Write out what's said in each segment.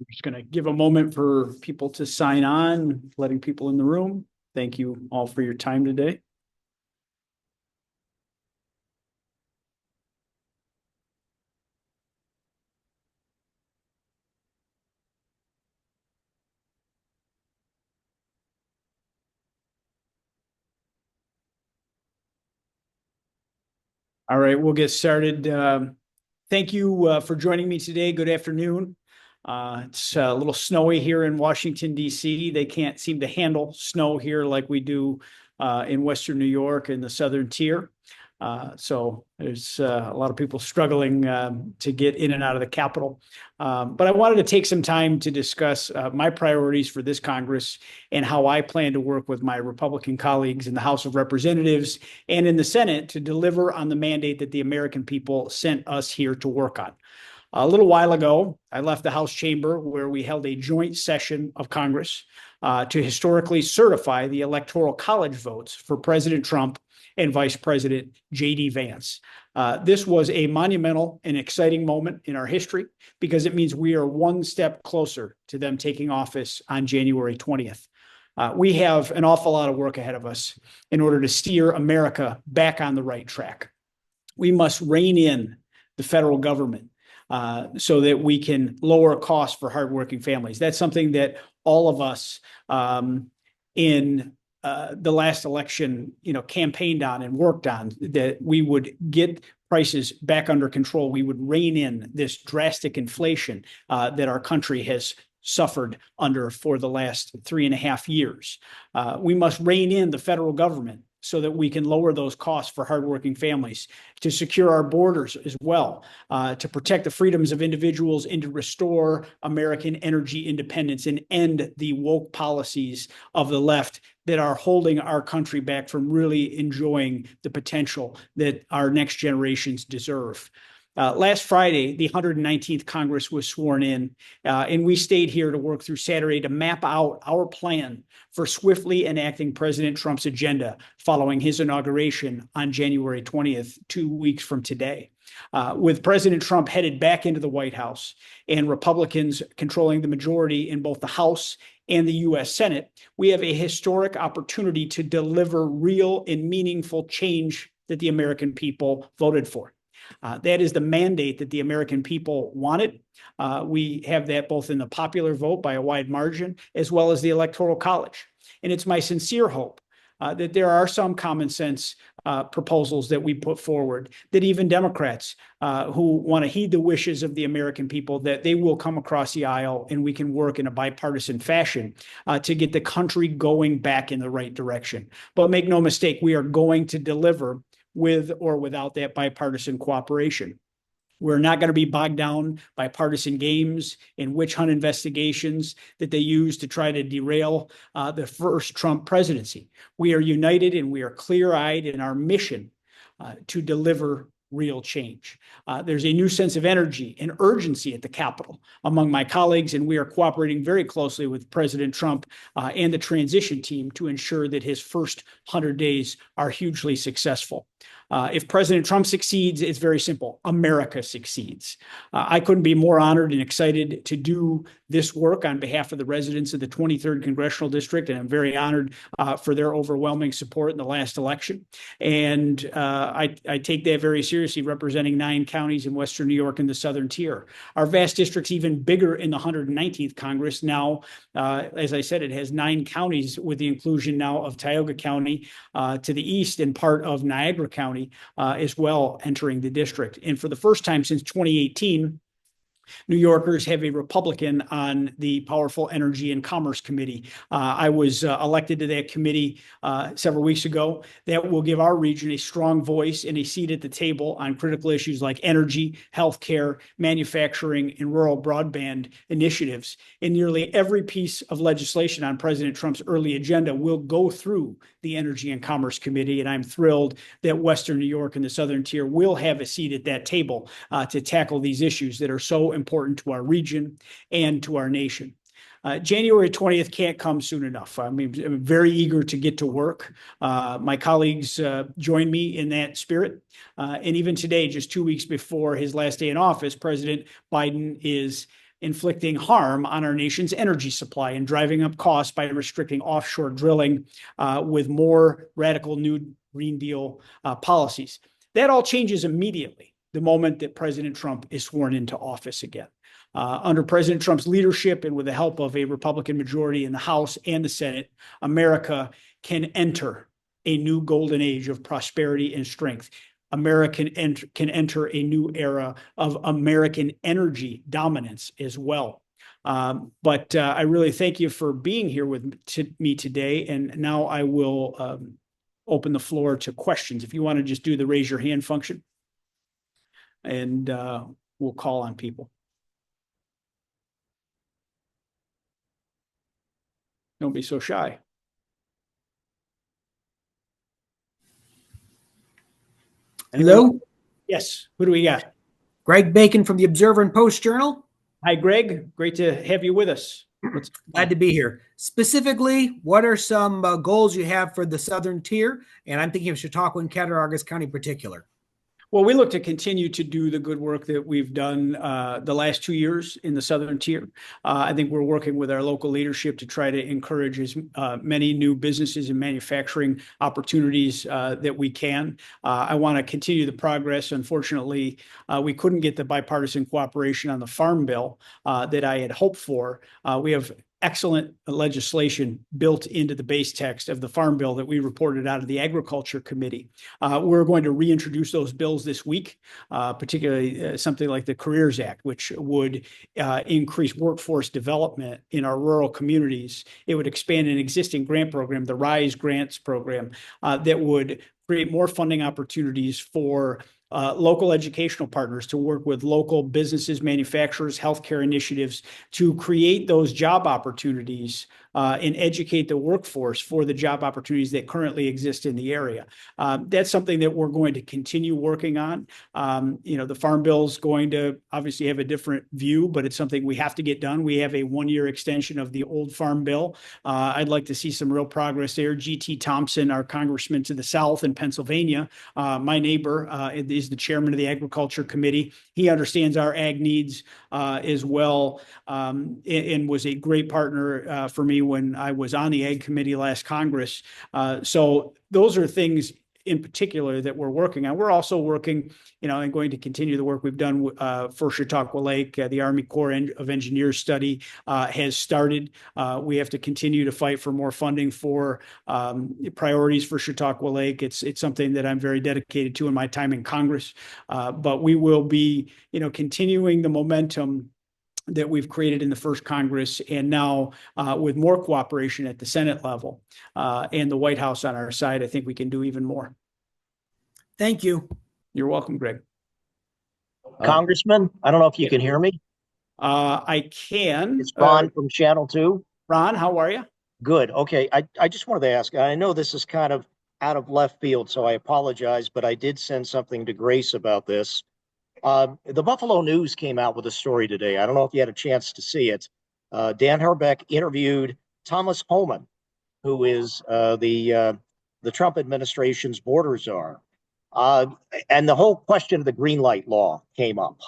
I'm just going to give a moment for people to sign on, letting people in the room. Thank you all for your time today. All right, we'll get started. Thank you for joining me today. Good afternoon. It's a little snowy here in Washington, D.C. They can't seem to handle snow here like we do in Western New York and the Southern Tier. So there's a lot of people struggling to get in and out of the Capitol. But I wanted to take some time to discuss my priorities for this Congress and how I plan to work with my Republican colleagues in the House of Representatives and in the Senate to deliver on the mandate that the American people sent us here to work on. A little while ago, I left the House chamber where we held a joint session of Congress to historically certify the Electoral College votes for President Trump and Vice President J.D. Vance. This was a monumental and exciting moment in our history because it means we are one step closer to them taking office on January 20th. We have an awful lot of work ahead of us in order to steer America back on the right track. We must rein in the federal government so that we can lower costs for hardworking families. That's something that all of us in the last election, campaigned on and worked on, that we would get prices back under control. We would rein in this drastic inflation that our country has suffered under for the last 3.5 years. We must rein in the federal government so that we can lower those costs for hardworking families, to secure our borders as well, to protect the freedoms of individuals, and to restore American energy independence and end the woke policies of the left that are holding our country back from really enjoying the potential that our next generations deserve. Last Friday, the 119th Congress was sworn in, and we stayed here to work through Saturday to map out our plan for swiftly enacting President Trump's agenda following his inauguration on January 20th, 2 weeks from today. With President Trump headed back into the White House and Republicans controlling the majority in both the House and the U.S. Senate, we have a historic opportunity to deliver real and meaningful change that the American people voted for. That is the mandate that the American people wanted. We have that both in the popular vote by a wide margin, as well as the Electoral College. And it's my sincere hope that there are some common sense proposals that we put forward, that even Democrats who want to heed the wishes of the American people, that they will come across the aisle and we can work in a bipartisan fashion to get the country going back in the right direction. But make no mistake, we are going to deliver with or without that bipartisan cooperation. We're not going to be bogged down by partisan games and witch hunt investigations that they use to try to derail the first Trump presidency. We are united and we are clear-eyed in our mission to deliver real change. There's a new sense of energy and urgency at the Capitol among my colleagues, and we are cooperating very closely with President Trump and the transition team to ensure that his first 100 days are hugely successful. If President Trump succeeds, it's very simple. America succeeds. I couldn't be more honored and excited to do this work on behalf of the residents of the 23rd Congressional District, and I'm very honored for their overwhelming support in the last election. And I take that very seriously, representing 9 counties in Western New York and the Southern Tier. Our vast district's even bigger in the 119th Congress. Now, as I said, it has 9 counties with the inclusion now of Tioga County to the east and part of Niagara County as well entering the district. And for the first time since 2018, New Yorkers have a Republican on the powerful Energy and Commerce Committee. I was elected to that committee several weeks ago. That will give our region a strong voice and a seat at the table on critical issues like energy, healthcare, manufacturing, and rural broadband initiatives. And nearly every piece of legislation on President Trump's early agenda will go through the Energy and Commerce Committee. And I'm thrilled that Western New York and the Southern Tier will have a seat at that table to tackle these issues that are so important to our region and to our nation. January 20th can't come soon enough. I'm very eager to get to work. My colleagues join me in that spirit. And even today, just 2 weeks before his last day in office, President Biden is inflicting harm on our nation's energy supply and driving up costs by restricting offshore drilling with more radical new Green Deal policies. That all changes immediately the moment that President Trump is sworn into office again. Under President Trump's leadership and with the help of a Republican majority in the House and the Senate, America can enter a new golden age of prosperity and strength. America can enter a new era of American energy dominance as well. But I really thank you for being here with me today. And now I will open the floor to questions. If you want to just do the raise your hand function, and we'll call on people. Don't be so shy. Hello? Yes. Who do we got? Greg Bacon from the Observer and Post Journal. Hi, Greg. Great to have you with us. Glad to be here. Specifically, what are some goals you have for the Southern Tier? And I'm thinking of Chautauqua and Cattaraugus County in particular. Well, we look to continue to do the good work that we've done the last 2 years in the Southern Tier. I think we're working with our local leadership to try to encourage as many new businesses and manufacturing opportunities that we can. I want to continue the progress. Unfortunately, we couldn't get the bipartisan cooperation on the Farm Bill that I had hoped for. We have excellent legislation built into the base text of the Farm Bill that we reported out of the Agriculture Committee. We're going to reintroduce those bills this week, particularly something like the Careers Act, which would increase workforce development in our rural communities. It would expand an existing grant program, the RISE Grants program, that would create more funding opportunities for local educational partners to work with local businesses, manufacturers, healthcare initiatives to create those job opportunities and educate the workforce for the job opportunities that currently exist in the area. That's something that we're going to continue working on. The Farm Bill is going to obviously have a different view, but it's something we have to get done. We have a 1-year extension of the old Farm Bill. I'd like to see some real progress there. G.T. Thompson, our congressman to the south in Pennsylvania, my neighbor, is the chairman of the Agriculture Committee. He understands our ag needs as well, and was a great partner for me when I was on the Ag Committee last Congress. So those are things in particular that we're working on. We're also working, and going to continue the work we've done for Chautauqua Lake. The Army Corps of Engineers study has started. We have to continue to fight for more funding for priorities for Chautauqua Lake. It's something that I'm very dedicated to in my time in Congress. But we will be, continuing the momentum that we've created in the first Congress, and now with more cooperation at the Senate level and the White House on our side, I think we can do even more. Thank you. You're welcome, Greg. Congressman, I don't know if you can hear me. I can. It's Ron from Channel 2. Ron, how are you? Good. Okay. I just wanted to ask, I know this is kind of out of left field, so I apologize, but I did send something to Grace about this. The Buffalo News came out with a story today. I don't know if you had a chance to see it. Dan Herbeck interviewed Thomas Homan, who is the Trump administration's border czar. And the whole question of the green light law came up,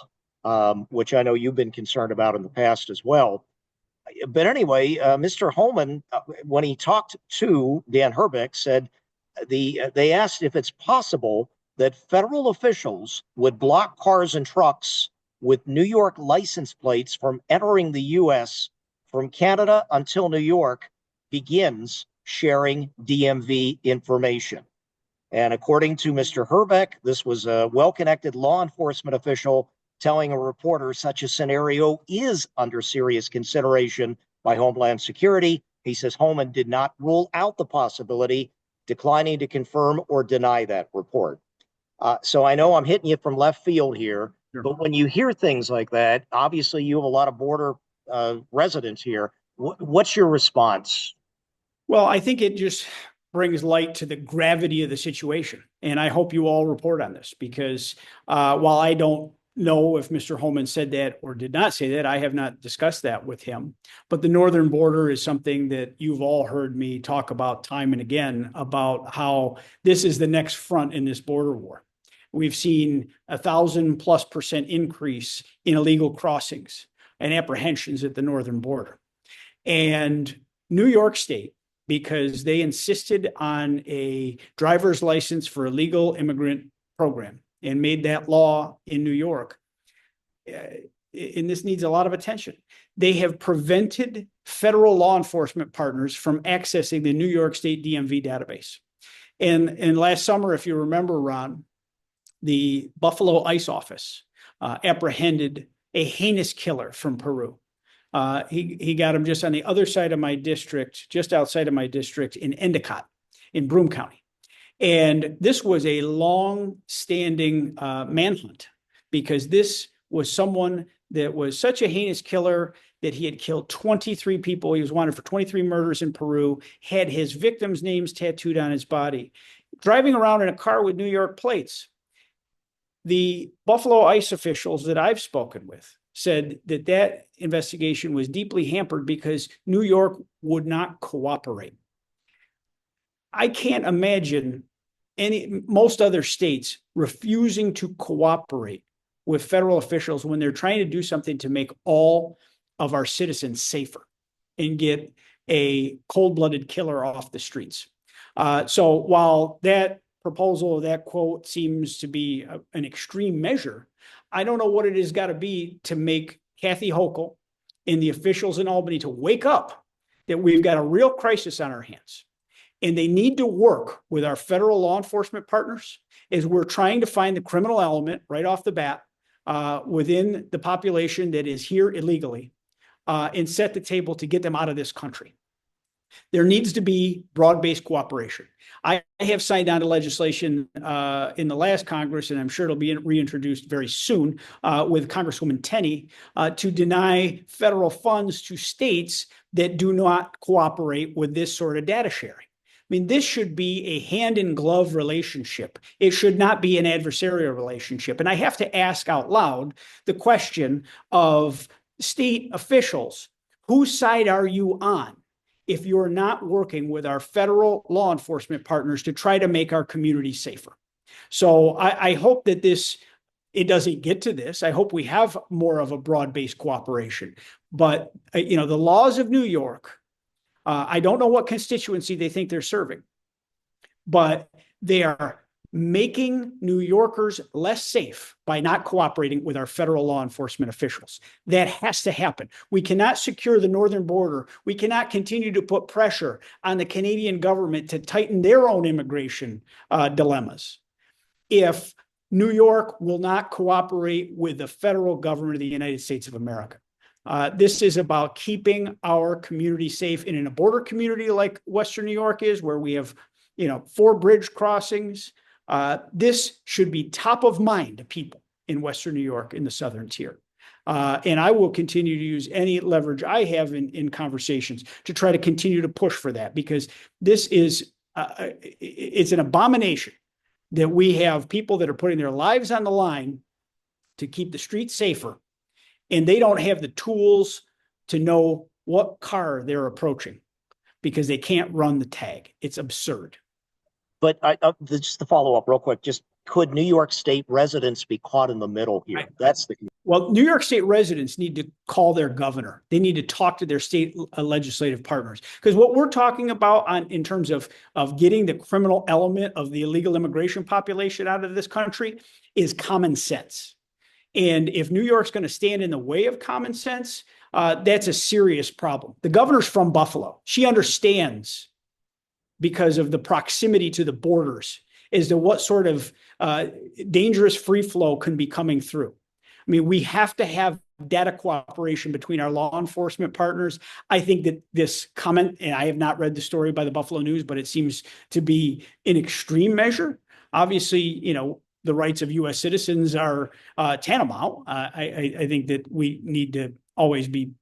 which I know you've been concerned about in the past as well. But anyway, Mr. Homan, when he talked to Dan Herbeck, said they asked if it's possible that federal officials would block cars and trucks with New York license plates from entering the U.S. from Canada until New York begins sharing DMV information. And according to Mr. Herbeck, this was a well-connected law enforcement official telling a reporter such a scenario is under serious consideration by Homeland Security. He says Homan did not rule out the possibility, declining to confirm or deny that report. So I know I'm hitting you from left field here, Sure. But when you hear things like that, obviously you have a lot of border residents here. What's your response? Well, I think it just brings light to the gravity of the situation. And I hope you all report on this because while I don't know if Mr. Homan said that or did not say that, I have not discussed that with him. But the northern border is something that you've all heard me talk about time and again about how this is the next front in this border war. We've seen 1,000+% increase in illegal crossings. and apprehensions at the northern border. And New York State, because they insisted on a driver's license for a legal immigrant program and made that law in New York, and this needs a lot of attention, they have prevented federal law enforcement partners from accessing the New York State DMV database. And last summer, if you remember, Ron, the Buffalo ICE office apprehended a heinous killer from Peru. He got him just on the other side of my district, just outside of my district in Endicott, in Broome County. And this was a long-standing manhunt, because this was someone that was such a heinous killer that he had killed 23 people. He was wanted for 23 murders in Peru, had his victims' names tattooed on his body, driving around in a car with New York plates. The Buffalo ICE officials that I've spoken with said that that investigation was deeply hampered because New York would not cooperate. I can't imagine most other states refusing to cooperate with federal officials when they're trying to do something to make all of our citizens safer and get a cold-blooded killer off the streets. So while that proposal, that quote, seems to be an extreme measure, I don't know what it has got to be to make Kathy Hochul and the officials in Albany to wake up that we've got a real crisis on our hands. And they need to work with our federal law enforcement partners as we're trying to find the criminal element right off the bat within the population that is here illegally, and set the table to get them out of this country. There needs to be broad-based cooperation. I have signed on to legislation in the last Congress, and I'm sure it'll be reintroduced very soon with Congresswoman Tenney to deny federal funds to states that do not cooperate with this sort of data sharing. I mean, this should be a hand-in-glove relationship. It should not be an adversarial relationship. And I have to ask out loud the question of state officials, whose side are you on if you're not working with our federal law enforcement partners to try to make our community safer? So I hope that it doesn't get to this. I hope we have more of a broad-based cooperation. But, the laws of New York, I don't know what constituency they think they're serving, but they are making New Yorkers less safe by not cooperating with our federal law enforcement officials. That has to happen. We cannot secure the northern border. We cannot continue to put pressure on the Canadian government to tighten their own immigration dilemmas if New York will not cooperate with the federal government of the United States of America. This is about keeping our community safe. And in a border community like Western New York is, where we have, 4 bridge crossings, this should be top of mind to people in Western New York in the Southern Tier. And I will continue to use any leverage I have in conversations to try to continue to push for that, because this is, it's an abomination that we have people that are putting their lives on the line to keep the streets safer, and they don't have the tools to know what car they're approaching because they can't run the tag. It's absurd. But just to follow up real quick, just could New York State residents be caught in the middle here? That's the. Well, New York State residents need to call their governor. They need to talk to their state legislative partners, because what we're talking about in terms of getting the criminal element of the illegal immigration population out of this country is common sense. And if New York's going to stand in the way of common sense, that's a serious problem. The governor's from Buffalo. She understands, because of the proximity to the borders, as to what sort of dangerous free flow can be coming through. I mean, we have to have data cooperation between our law enforcement partners. I think that this comment, and I have not read the story by the Buffalo News, but it seems to be an extreme measure. Obviously, the rights of U.S. citizens are tantamount. I think that we need to always be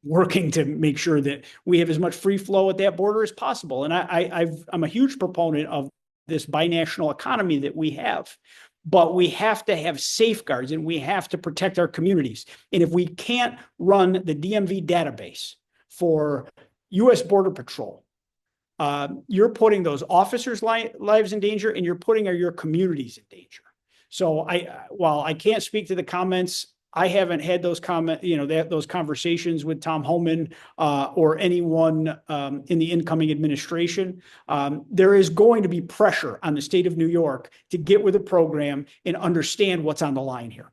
working to make sure that we have as much free flow at that border as possible. And I'm a huge proponent of this binational economy that we have, but we have to have safeguards and we have to protect our communities. And if we can't run the DMV database for U.S. Border Patrol, you're putting those officers' lives in danger, and you're putting your communities in danger. So while I can't speak to the comments I haven't had those those conversations with Tom Homan or anyone in the incoming administration. There is going to be pressure on the state of New York to get with the program and understand what's on the line here.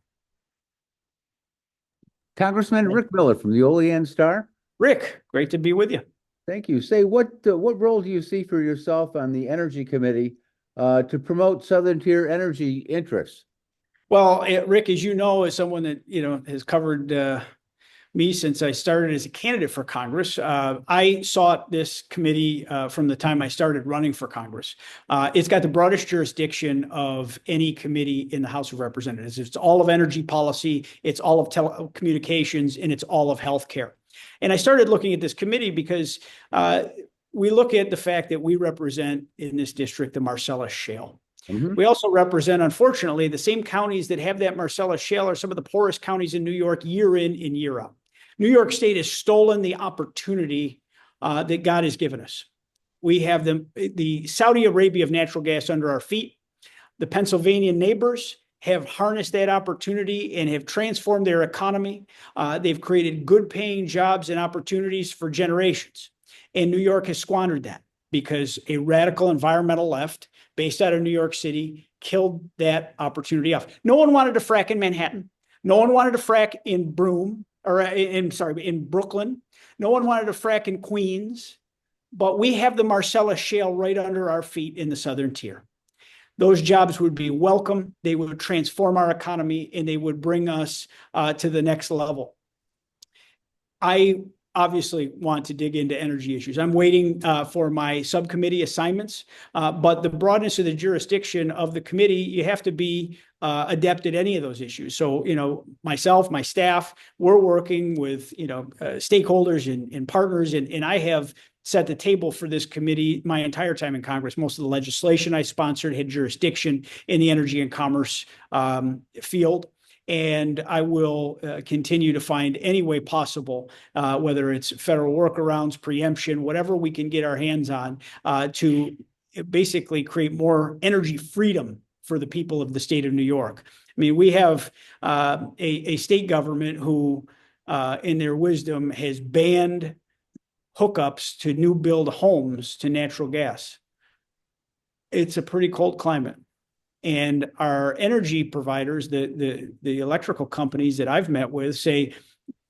Congressman Rick Miller from the Olean Star. Rick, great to be with you. Thank you. Say, what role do you see for yourself on the Energy Committee to promote Southern Tier energy interests? Well, Rick, as you know, as someone that has covered me since I started as a candidate for Congress, I sought this committee from the time I started running for Congress. It's got the broadest jurisdiction of any committee in the House of Representatives. It's all of energy policy, it's all of telecommunications, and it's all of healthcare. And I started looking at this committee because we look at the fact that we represent in this district the Marcellus Shale. Mhm. We also represent, unfortunately, the same counties that have that Marcellus Shale are some of the poorest counties in New York year in and year out. New York State has stolen the opportunity that God has given us. We have the Saudi Arabia of natural gas under our feet. The Pennsylvania neighbors have harnessed that opportunity and have transformed their economy. They've created good paying jobs and opportunities for generations. And New York has squandered that because a radical environmental left based out of New York City killed that opportunity off. No one wanted to frack in Manhattan. No one wanted to frack in in Brooklyn. No one wanted to frack in Queens, but we have the Marcellus Shale right under our feet in the Southern Tier. Those jobs would be welcome. They would transform our economy and they would bring us to the next level. I obviously want to dig into energy issues. I'm waiting for my subcommittee assignments, but the broadness of the jurisdiction of the committee, you have to be adept at any of those issues. So, myself, my staff, we're working with, stakeholders and partners, and I have set the table for this committee my entire time in Congress. Most of the legislation I sponsored had jurisdiction in the energy and commerce field. And I will continue to find any way possible, whether it's federal workarounds, preemption, whatever we can get our hands on to basically create more energy freedom for the people of the state of New York. I mean, we have a state government who, in their wisdom, has banned hookups to new build homes to natural gas. It's a pretty cold climate. And our energy providers, the electrical companies that I've met with, say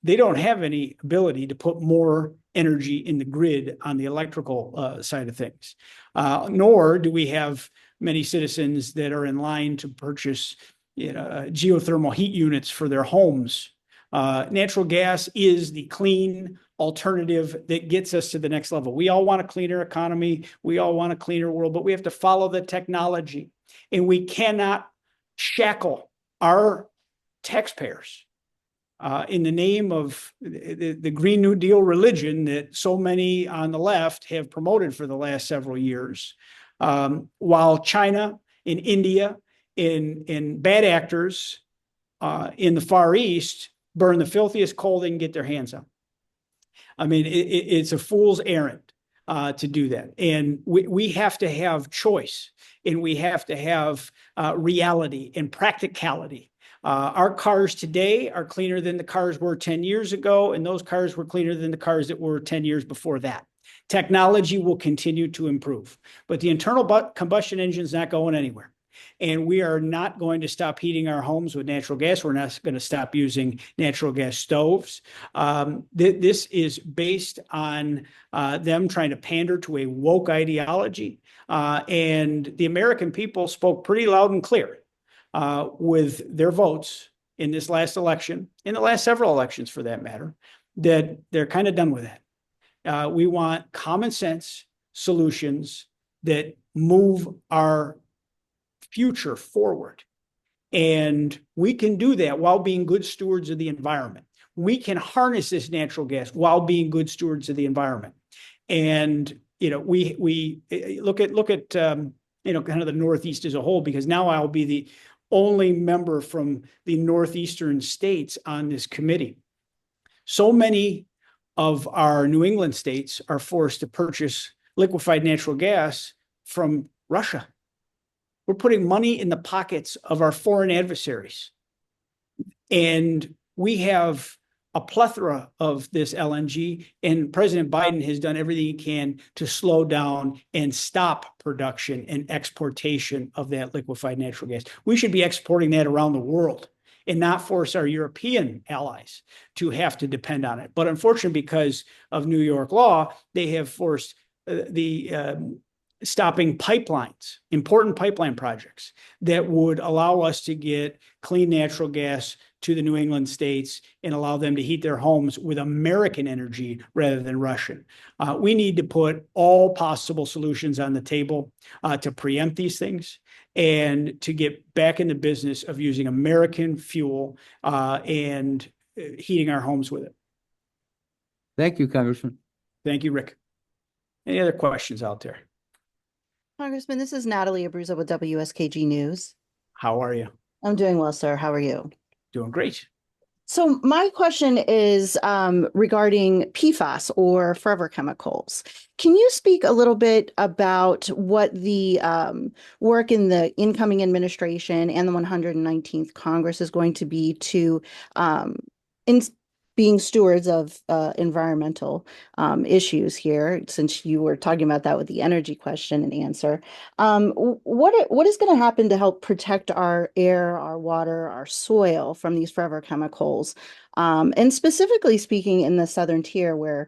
they don't have any ability to put more energy in the grid on the electrical side of things. Nor do we have many citizens that are in line to purchase geothermal heat units for their homes. Natural gas is the clean alternative that gets us to the next level. We all want a cleaner economy. We all want a cleaner world, but we have to follow the technology. And we cannot shackle our taxpayers in the name of the Green New Deal religion that so many on the left have promoted for the last several years. While China and India and bad actors in the Far East burn the filthiest coal they can get their hands on. I mean, it's a fool's errand to do that. And we have to have choice, and we have to have reality and practicality. Our cars today are cleaner than the cars were 10 years ago, and those cars were cleaner than the cars that were 10 years before that. Technology will continue to improve, but the internal combustion engine is not going anywhere. And we are not going to stop heating our homes with natural gas. We're not going to stop using natural gas stoves. This is based on them trying to pander to a woke ideology. And the American people spoke pretty loud and clear with their votes in this last election, in the last several elections for that matter, that they're kind of done with that. We want common sense solutions that move our future forward. And we can do that while being good stewards of the environment. We can harness this natural gas while being good stewards of the environment. And, we look at kind of the Northeast as a whole, because now I'll be the only member from the Northeastern states on this committee. So many of our New England states are forced to purchase liquefied natural gas from Russia. We're putting money in the pockets of our foreign adversaries. And we have a plethora of this LNG, and President Biden has done everything he can to slow down and stop production and exportation of that liquefied natural gas. We should be exporting that around the world and not force our European allies to have to depend on it. But unfortunately, because of New York law, they have forced stopping pipelines, important pipeline projects that would allow us to get clean natural gas to the New England states and allow them to heat their homes with American energy rather than Russian. We need to put all possible solutions on the table to preempt these things and to get back in the business of using American fuel and heating our homes with it. Thank you, Congressman. Thank you, Rick. Any other questions out there? Congressman, this is Natalie Abruzzo with WSKG News. How are you? I'm doing well, sir. How are you? Doing great. So my question is regarding PFAS, or forever chemicals. Can you speak a little bit about what the work in the incoming administration and the 119th Congress is going to be to being stewards of environmental issues here, since you were talking about that with the energy question and answer. What is going to happen to help protect our air, our water, our soil from these forever chemicals? And specifically speaking in the Southern Tier, where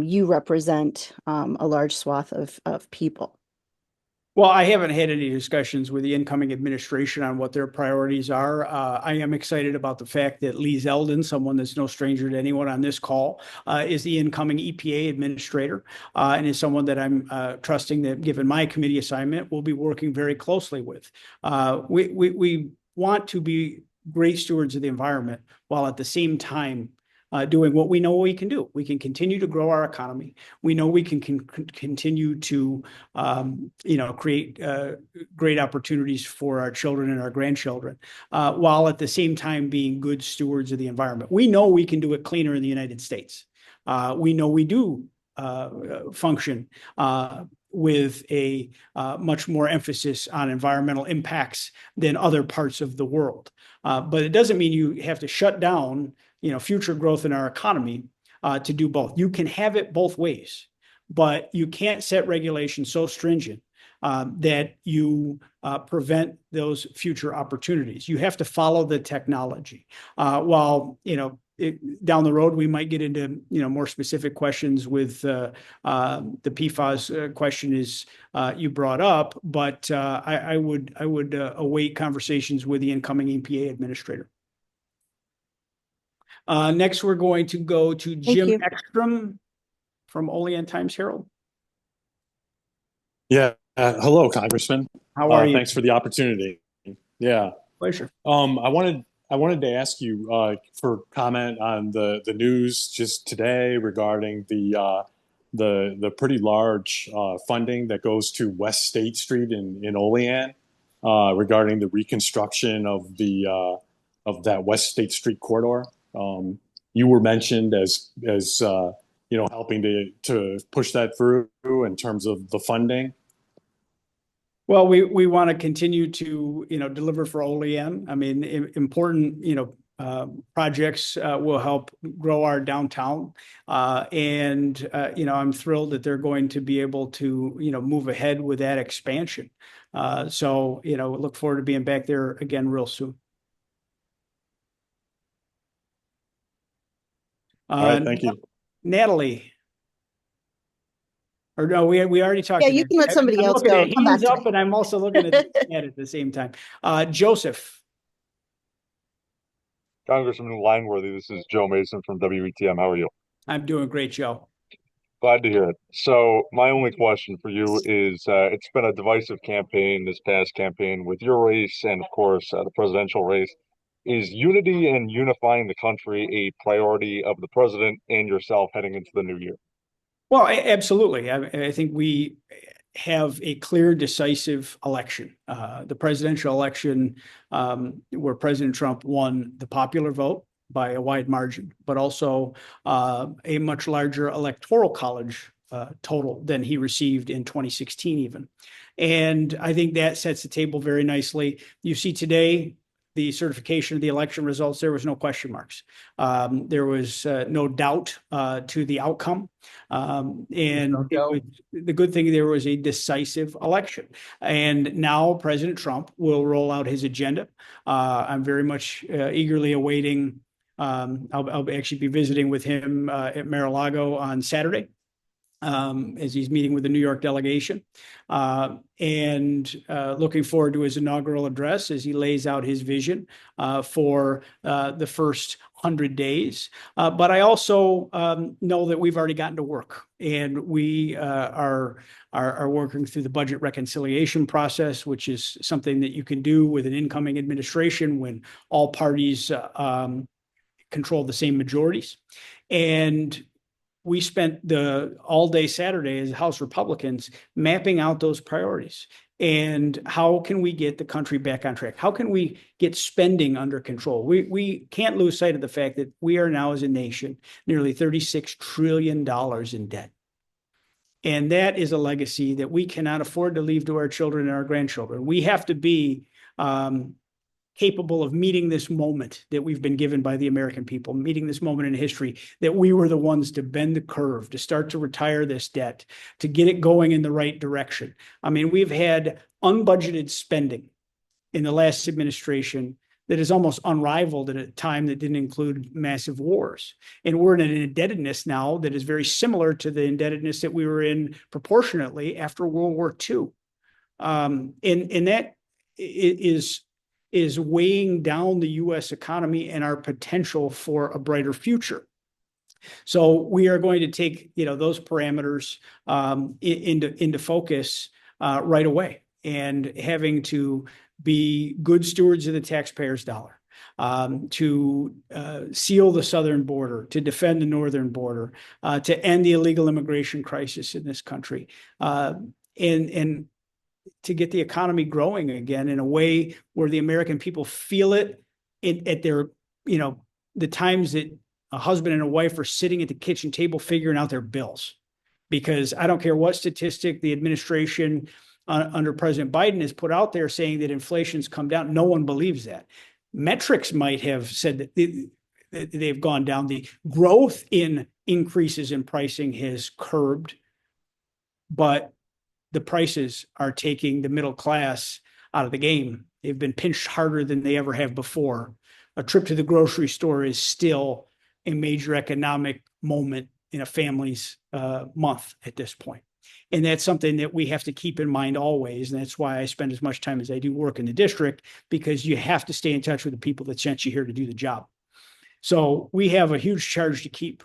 you represent a large swath of people. Well, I haven't had any discussions with the incoming administration on what their priorities are. I am excited about the fact that Lee Zeldin, someone that's no stranger to anyone on this call, is the incoming EPA administrator and is someone that I'm trusting that, given my committee assignment, we'll be working very closely with. We want to be great stewards of the environment while at the same time doing what we know we can do. We can continue to grow our economy. We know we can continue to, create great opportunities for our children and our grandchildren, while at the same time being good stewards of the environment. We know we can do it cleaner in the United States. We know we do function with a much more emphasis on environmental impacts than other parts of the world. But it doesn't mean you have to shut down future growth in our economy to do both. You can have it both ways, but you can't set regulations so stringent that you prevent those future opportunities. You have to follow the technology. While down the road we might get into more specific questions with the PFAS question is you brought up, but I would await conversations with the incoming EPA administrator. Next, we're going to go to Jim Ekstrom from Olean Times-Herald. Yeah. Hello, Congressman. How are you? Thanks for the opportunity. Yeah. Pleasure. I wanted to ask you for comment on the news just today regarding the pretty large funding that goes to West State Street in Olean regarding the reconstruction of that West State Street corridor. You were mentioned as helping to push that through in terms of the funding. Well, we want to continue to deliver for Olean. I mean, important projects will help grow our downtown, and I'm thrilled that they're going to be able to move ahead with that expansion. So look forward to being back there again real soon. All right, thank you. Natalie. Or no, we already talked. Yeah, you can let somebody else go. Come hands up, and I'm also looking at the same time. Joseph. Congressman Langworthy, this is Joe Mason from WETM. How are you? I'm doing great, Joe. Glad to hear it. So my only question for you is, it's been a divisive campaign, this past campaign, with your race and, of course, the presidential race. Is unity and unifying the country a priority of the president and yourself heading into the new year? Well, absolutely. I think we have a clear, decisive election. The presidential election, where President Trump won the popular vote by a wide margin, but also a much larger electoral college total than he received in 2016 even. And I think that sets the table very nicely. You see today, the certification of the election results, there was no question marks. There was no doubt to the outcome. And the good thing, there was a decisive election. And now President Trump will roll out his agenda. I'm very much eagerly awaiting. I'll actually be visiting with him at Mar-a-Lago on Saturday. As he's meeting with the New York delegation, and looking forward to his inaugural address as he lays out his vision for the first 100 days. But I also know that we've already gotten to work, and we are working through the budget reconciliation process, which is something that you can do with an incoming administration when all parties control the same majorities. And we spent the all day Saturday as House Republicans mapping out those priorities. And how can we get the country back on track? How can we get spending under control? We can't lose sight of the fact that we are now, as a nation, nearly $36 trillion in debt. And that is a legacy that we cannot afford to leave to our children and our grandchildren. We have to be capable of meeting this moment that we've been given by the American people, meeting this moment in history that we were the ones to bend the curve, to start to retire this debt, to get it going in the right direction. I mean, we've had unbudgeted spending in the last administration that is almost unrivaled at a time that didn't include massive wars. And we're in an indebtedness now that is very similar to the indebtedness that we were in proportionately after World War II. And that is weighing down the U.S. economy and our potential for a brighter future. So we are going to take, those parameters into focus right away, and having to be good stewards of the taxpayers' dollar, to seal the southern border, to defend the northern border, to end the illegal immigration crisis in this country, and to get the economy growing again in a way where the American people feel it at their, the times that a husband and a wife are sitting at the kitchen table figuring out their bills. Because I don't care what statistic the administration under President Biden has put out there saying that inflation's come down. No one believes that. Metrics might have said that they've gone down. The growth in increases in pricing has curbed, but the prices are taking the middle class out of the game. They've been pinched harder than they ever have before. A trip to the grocery store is still a major economic moment in a family's month at this point. And that's something that we have to keep in mind always. And that's why I spend as much time as I do work in the district, because you have to stay in touch with the people that sent you here to do the job. So we have a huge charge to keep.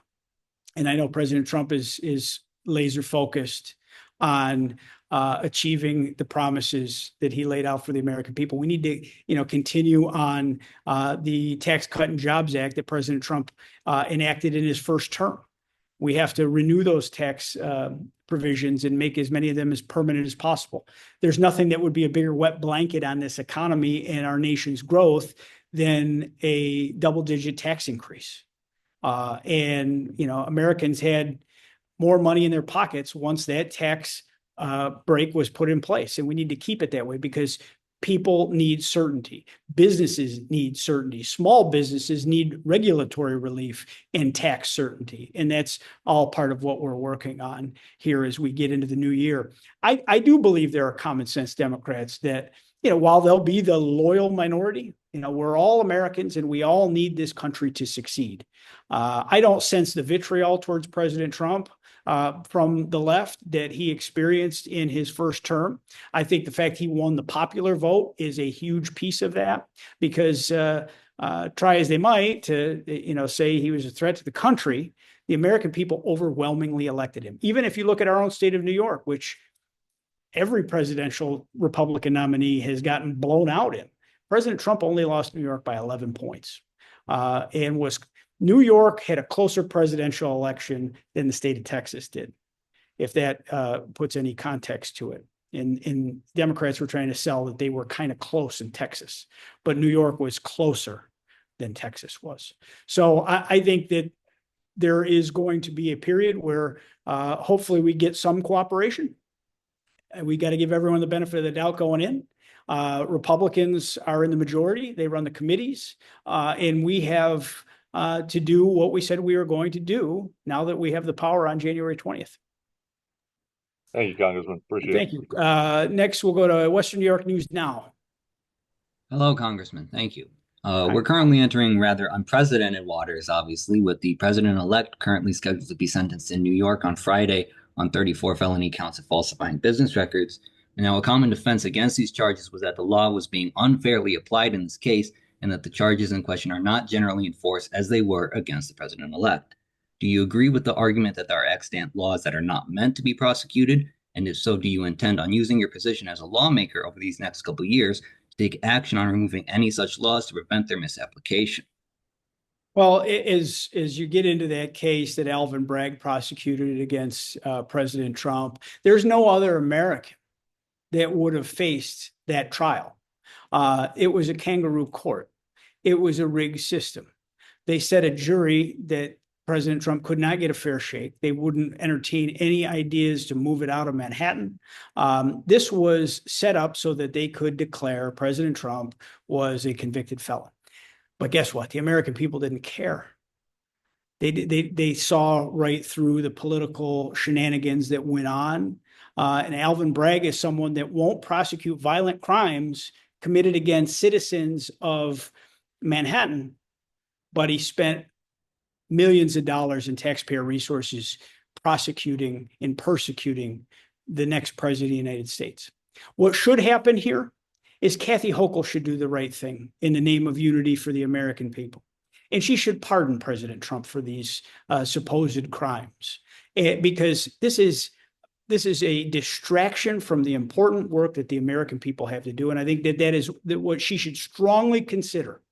And I know President Trump is laser focused on achieving the promises that he laid out for the American people. We need to, continue on the Tax Cut and Jobs Act that President Trump enacted in his first term. We have to renew those tax provisions and make as many of them as permanent as possible. There's nothing that would be a bigger wet blanket on this economy and our nation's growth than a double-digit tax increase. And Americans had more money in their pockets once that tax break was put in place. And we need to keep it that way, because people need certainty. Businesses need certainty. Small businesses need regulatory relief and tax certainty. And that's all part of what we're working on here as we get into the new year. I do believe there are common sense Democrats that, while they'll be the loyal minority, we're all Americans and we all need this country to succeed. I don't sense the vitriol towards President Trump from the left that he experienced in his first term. I think the fact he won the popular vote is a huge piece of that, because try as they might to, say he was a threat to the country, the American people overwhelmingly elected him. Even if you look at our own state of New York, which every presidential Republican nominee has gotten blown out in, President Trump only lost New York by 11 points, and New York had a closer presidential election than the state of Texas did, if that puts any context to it. And Democrats were trying to sell that they were kind of close in Texas, but New York was closer than Texas was. So I think that there is going to be a period where hopefully we get some cooperation. We got to give everyone the benefit of the doubt going in. Republicans are in the majority. They run the committees, and we have to do what we said we were going to do now that we have the power on January 20th. Thank you, Congressman. Appreciate it. Thank you. Next, we'll go to Western New York News Now. Hello, Congressman. Thank you. We're currently entering rather unprecedented waters, obviously, with the president-elect currently scheduled to be sentenced in New York on Friday on 34 felony counts of falsifying business records. And now, a common defense against these charges was that the law was being unfairly applied in this case, and that the charges in question are not generally enforced as they were against the president-elect. Do you agree with the argument that there are extant laws that are not meant to be prosecuted? And if so, do you intend on using your position as a lawmaker over these next couple of years take action on removing any such laws to prevent their misapplication? Well, as you get into that case that Alvin Bragg prosecuted against President Trump, there's no other American that would have faced that trial. It was a kangaroo court. It was a rigged system. They said a jury that President Trump could not get a fair shake. They wouldn't entertain any ideas to move it out of Manhattan. This was set up so that they could declare President Trump was a convicted felon. But guess what? The American people didn't care. They saw right through the political shenanigans that went on. And Alvin Bragg is someone that won't prosecute violent crimes committed against citizens of Manhattan, but he spent millions of dollars in taxpayer resources prosecuting and persecuting the next president of the United States. What should happen here is Kathy Hochul should do the right thing in the name of unity for the American people. And she should pardon President Trump for these supposed crimes, because this is a distraction from the important work that the American people have to do. And I think that is what she should strongly consider,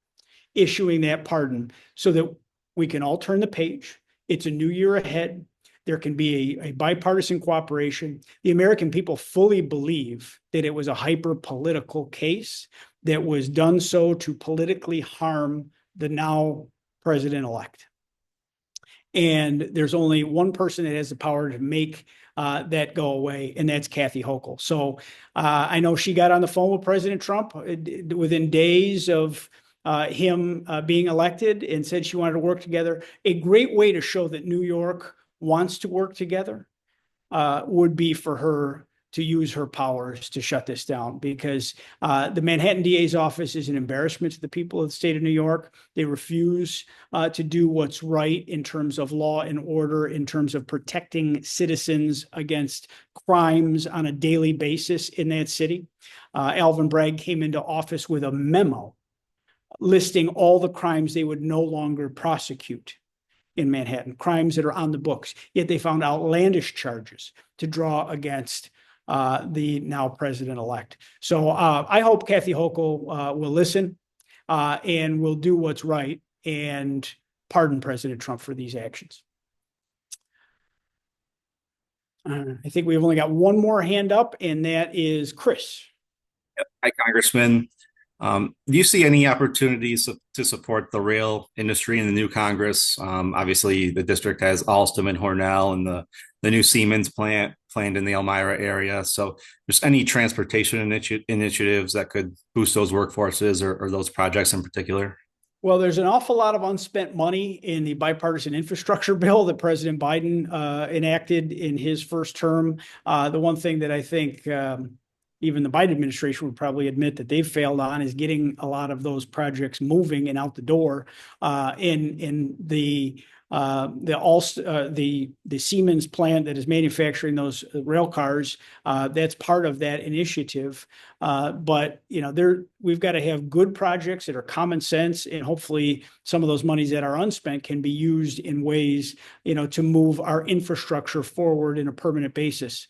issuing that pardon so that we can all turn the page. It's a new year ahead. There can be a bipartisan cooperation. The American people fully believe that it was a hyper-political case that was done so to politically harm the now president-elect. And there's only one person that has the power to make that go away, and that's Kathy Hochul. So I know she got on the phone with President Trump within days of him being elected and said she wanted to work together. A great way to show that New York wants to work together would be for her to use her powers to shut this down, because the Manhattan DA's office is an embarrassment to the people of the state of New York. They refuse to do what's right in terms of law and order, in terms of protecting citizens against crimes on a daily basis in that city. Alvin Bragg came into office with a memo listing all the crimes they would no longer prosecute in Manhattan, crimes that are on the books. Yet they found outlandish charges to draw against the now president-elect. So I hope Kathy Hochul will listen and will do what's right and pardon President Trump for these actions. I think we've only got one more hand up, and that is Chris. Hi, Congressman. Do you see any opportunities to support the rail industry in the new Congress? Obviously, the district has Alstom and Hornell and the new Siemens plant planned in the Elmira area. So just any transportation initiatives that could boost those workforces or those projects in particular? Well, there's an awful lot of unspent money in the bipartisan infrastructure bill that President Biden enacted in his first term. The one thing that I think even the Biden administration would probably admit that they've failed on is getting a lot of those projects moving and out the door. In the Siemens plant that is manufacturing those rail cars, that's part of that initiative. But we've got to have good projects that are common sense, and hopefully some of those monies that are unspent can be used in ways to move our infrastructure forward in a permanent basis.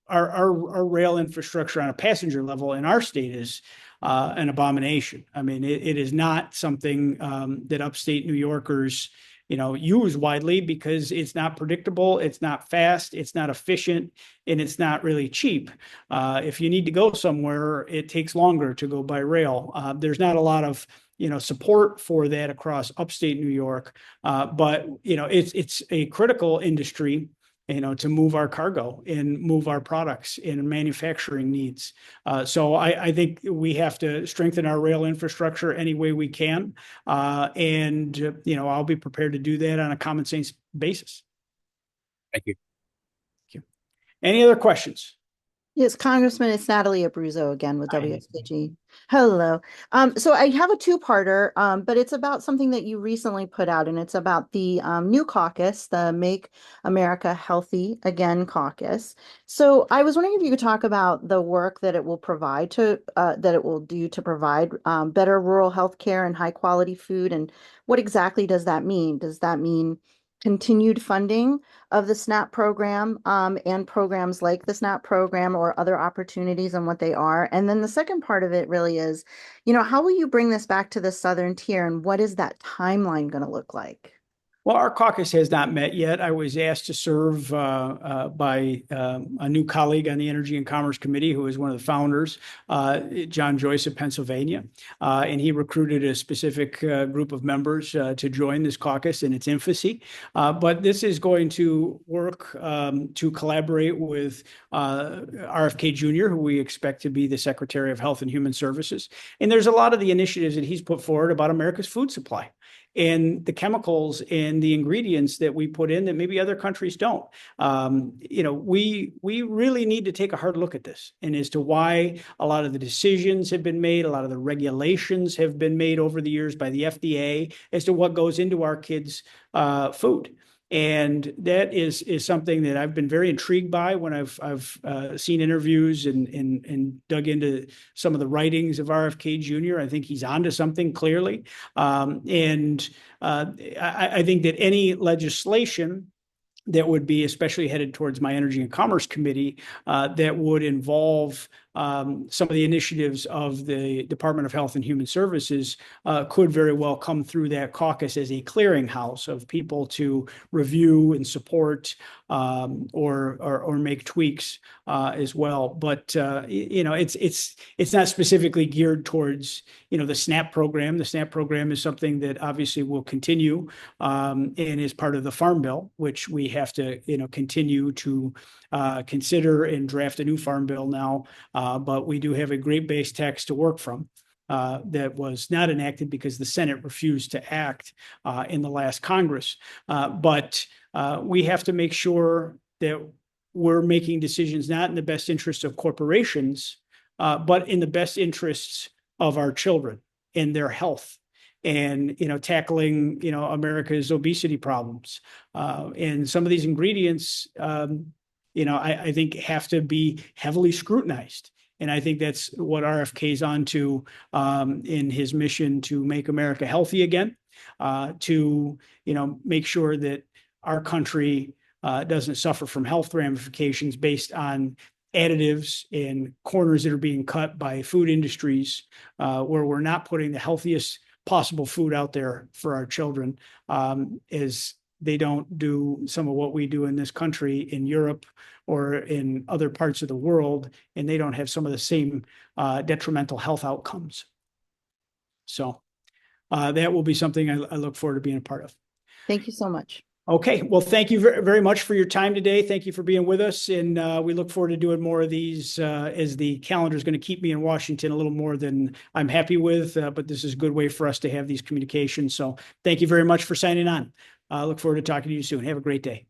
Our rail infrastructure on a passenger level in our state is an abomination. I mean, it is not something that upstate New Yorkers, use widely, because it's not predictable, it's not fast, it's not efficient, and it's not really cheap. If you need to go somewhere, it takes longer to go by rail. There's not a lot of support for that across upstate New York, but it's a critical industry to move our cargo and move our products and manufacturing needs. So I think we have to strengthen our rail infrastructure any way we can. And I'll be prepared to do that on a common sense basis. Thank you. Thank you. Any other questions? Yes, Congressman, it's Natalie Abruzzo again with Hi. WSKG. Hello. So I have a two-parter, but it's about something that you recently put out, and it's about the new caucus, the Make America Healthy Again caucus. So I was wondering if you could talk about the work that it will provide that it will do to provide better rural health care and high quality food, and what exactly does that mean? Does that mean continued funding of the SNAP program and programs like the SNAP program or other opportunities and what they are? And then the second part of it really is, how will you bring this back to the Southern tier, and what is that timeline going to look like? Well, our caucus has not met yet. I was asked to serve by a new colleague on the Energy and Commerce Committee, who is one of the founders, John Joyce of Pennsylvania. And he recruited a specific group of members to join this caucus in its infancy. But this is going to work to collaborate with RFK Jr., who we expect to be the Secretary of Health and Human Services. And there's a lot of the initiatives that he's put forward about America's food supply and the chemicals and the ingredients that we put in that maybe other countries don't. We really need to take a hard look at this, and as to why a lot of the decisions have been made, a lot of the regulations have been made over the years by the FDA as to what goes into our kids' food. And that is something that I've been very intrigued by when I've seen interviews and dug into some of the writings of RFK Jr. I think he's onto something clearly. And I think that any legislation that would be especially headed towards my Energy and Commerce Committee that would involve some of the initiatives of the Department of Health and Human Services could very well come through that caucus as a clearinghouse of people to review and support or make tweaks as well. But it's not specifically geared towards the SNAP program. The SNAP program is something that obviously will continue and is part of the Farm Bill, which we have to continue to consider and draft a new Farm Bill now. But we do have a great base text to work from that was not enacted because the Senate refused to act in the last Congress. But we have to make sure that we're making decisions not in the best interests of corporations, but in the best interests of our children and their health. And tackling America's obesity problems, and some of these ingredients, I think have to be heavily scrutinized. And I think that's what RFK is on to in his mission to make America healthy again, to make sure that our country doesn't suffer from health ramifications based on additives and corners that are being cut by food industries, where we're not putting the healthiest possible food out there for our children, as they don't do some of what we do in this country, in Europe or in other parts of the world, and they don't have some of the same detrimental health outcomes. So that will be something I look forward to being a part of. Thank you so much. Okay, well, thank you very much for your time today. Thank you for being with us, and we look forward to doing more of these as the calendar is going to keep me in Washington a little more than I'm happy with, but this is a good way for us to have these communications. So thank you very much for signing on. I look forward to talking to you soon. Have a great day.